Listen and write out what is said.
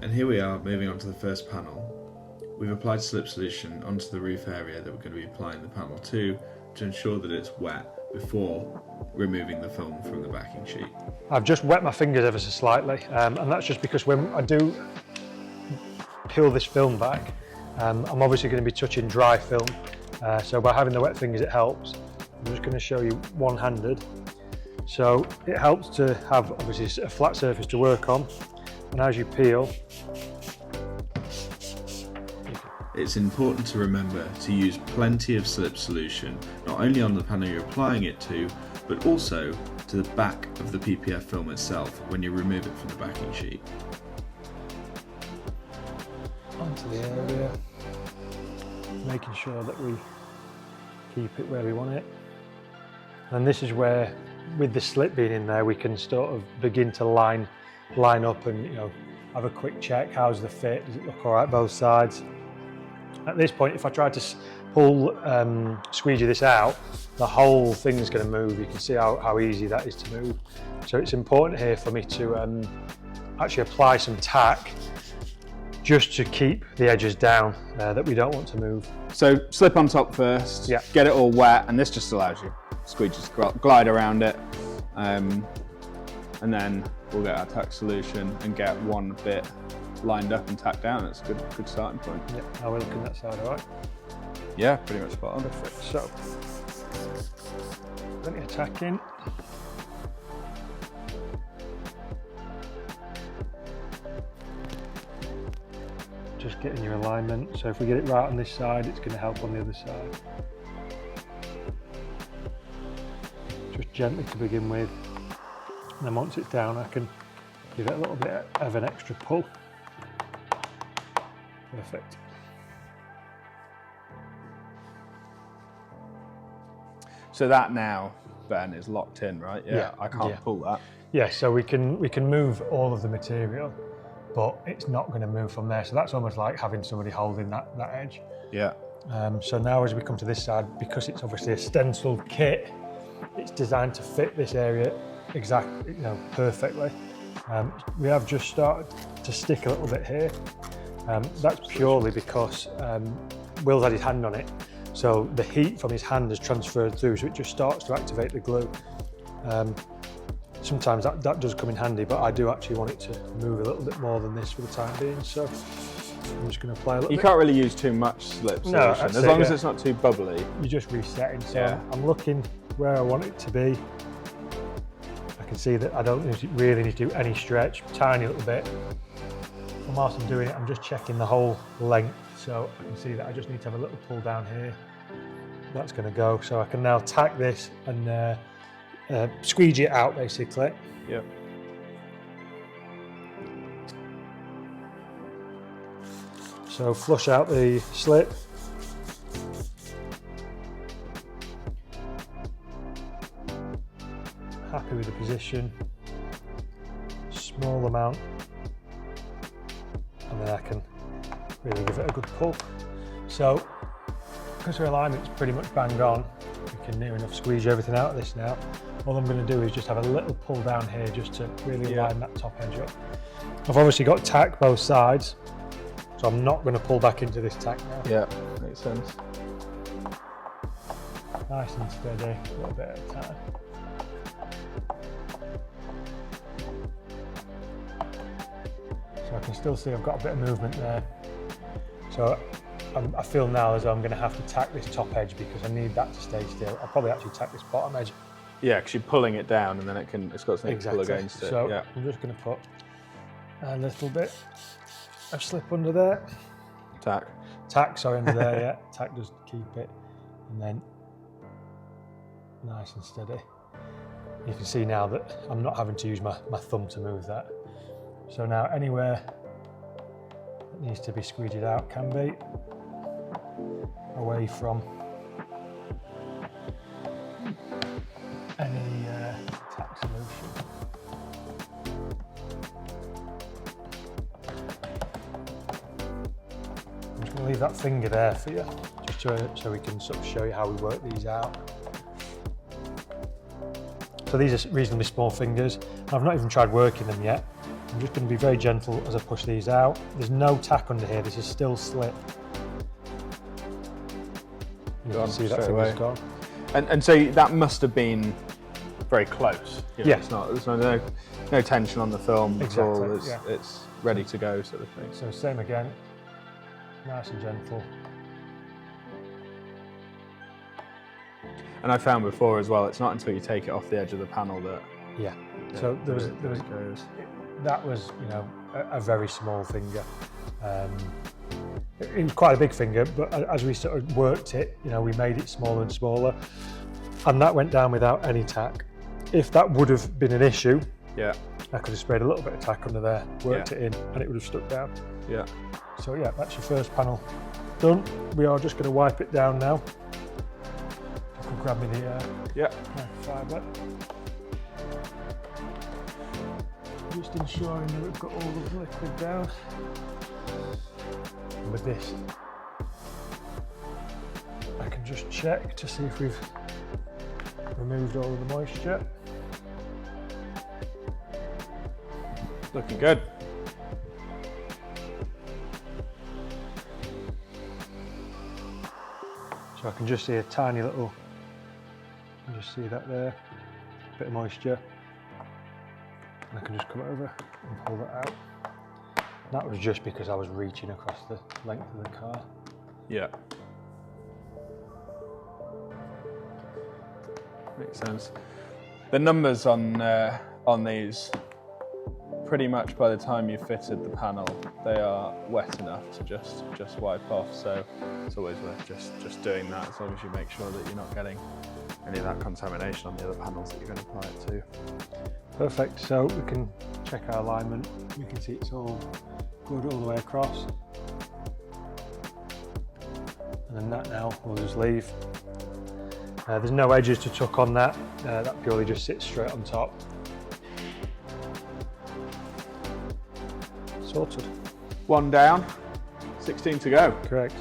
And here we are moving on to the first panel. We've applied slip solution onto the roof area that we're going to be applying the panel to ensure that it's wet before removing the film from the backing sheet. I've just wet my fingers ever so slightly, and that's just because when I do peel this film back, I'm obviously going to be touching dry film, so by having the wet fingers it helps. I'm just going to show you one-handed. So it helps to have obviously a flat surface to work on, and as you peel, it's important to remember to use plenty of slip solution, not only on the panel you're applying it to, but also to the back of the PPF film itself when you remove it from the backing sheet. Onto the area, making sure that we keep it where we want it. And this is where, with the slip being in there, we can sort of begin to line up and have a quick check. How's the fit? Does it look all right both sides? At this point, if I try to pull squeegee this out, the whole thing is going to move. You can see how easy that is to move. So it's important here for me to actually apply some tack just to keep the edges down that we don't want to move. So slip on top first, yeah. Get it all wet, and this just allows you squeegee to glide around it. And then we'll get our tack solution and get one bit lined up and tacked down. It's a good starting point. Yeah, now we're looking that side, all right? Yeah, pretty much spot on. Perfect. So, plenty of tack in. Just getting your alignment. So if we get it right on this side, it's going to help on the other side. Just gently to begin with. And then once it's down, I can give it a little bit of an extra pull. Perfect. So that now, Ben, is locked in, right? Yeah. I can't pull that. Yeah, so we can move all of the material, but it's not going to move from there. So that's almost like having somebody holding that edge. Yeah. So now as we come to this side, because it's obviously a stenciled kit, it's designed to fit this area exactly, perfectly. We have just started to stick a little bit here. That's purely because Will's had his hand on it, so the heat from his hand has transferred through, so it just starts to activate the glue. Sometimes that does come in handy, but I do actually want it to move a little bit more than this for the time being, so I'm just going to apply a little bit. You can't really use too much slip solution, as long as it's not too bubbly. You're just resetting, so I'm looking where I want it to be. I can see that I don't really need to do any stretch, tiny little bit. And whilst I'm doing it, I'm just checking the whole length, so I can see that I just need to have a little pull down here. That's going to go, so I can now tack this and squeegee it out basically. Yep. So flush out the slip. Happy with the position. Small amount. And then I can really give it a good pull. So, because our alignment's pretty much banged on, we can near enough squeegee everything out of this now. All I'm going to do is just have a little pull down here just to really line that top edge up. I've obviously got tack both sides, so I'm not going to pull back into this tack now. Yeah, makes sense. Nice and steady, a little bit at a time. So I can still see I've got a bit of movement there. So I feel now as though I'm going to have to tack this top edge because I need that to stay still. I'll probably actually tack this bottom edge. Yeah, because you're pulling it down and then it's got something to pull against it. So I'm just going to put a little bit of slip under there. Tack, sorry, under there, yeah. Tack does keep it. And then nice and steady. You can see now that I'm not having to use my thumb to move that. So now anywhere that needs to be squeegeed out can be, away from any tack solution. I'm just going to leave that finger there for you, just so we can sort of show you how we work these out. So these are reasonably small fingers. I've not even tried working them yet. I'm just going to be very gentle as I push these out. There's no tack under here, this is still slip. You can see that finger's gone. And so that must have been very close. You know, Yeah. There's no tension on the film at all. Exactly, It's ready to go, sort of thing. So same again, nice and gentle. And I found before as well, it's not until you take it off the edge of the panel that Yeah. So there was it goes. that was, you know, a very small finger. It was quite a big finger, but as we sort of worked it, you know, we made it smaller and smaller, and that went down without any tack. If that would have been an issue, Yeah. I could have sprayed a little bit of tack under there, worked it in, and it would have stuck down. Yeah. So yeah, that's your first panel done. We are just going to wipe it down now. You can grab me the Yeah. fibre. Just ensuring that we've got all the liquid down. And with this, I can just check to see if we've removed all of the moisture. Looking good. So I can just see a tiny little, you can just see that there, bit of moisture. And I can just come over and pull that out. That was just because I was reaching across the length of the car. Yeah. Makes sense. The numbers on these, pretty much by the time you've fitted the panel, they are wet enough to just wipe off. So it's always worth just doing that, as long as you make sure that you're not getting any of that contamination on the other panels that you're going to apply it to. Perfect, so we can check our alignment. We can see it's all good all the way across. And then that now we'll just leave. There's no edges to tuck on that. That purely just sits straight on top. Sorted. One down, 16 to go. Correct.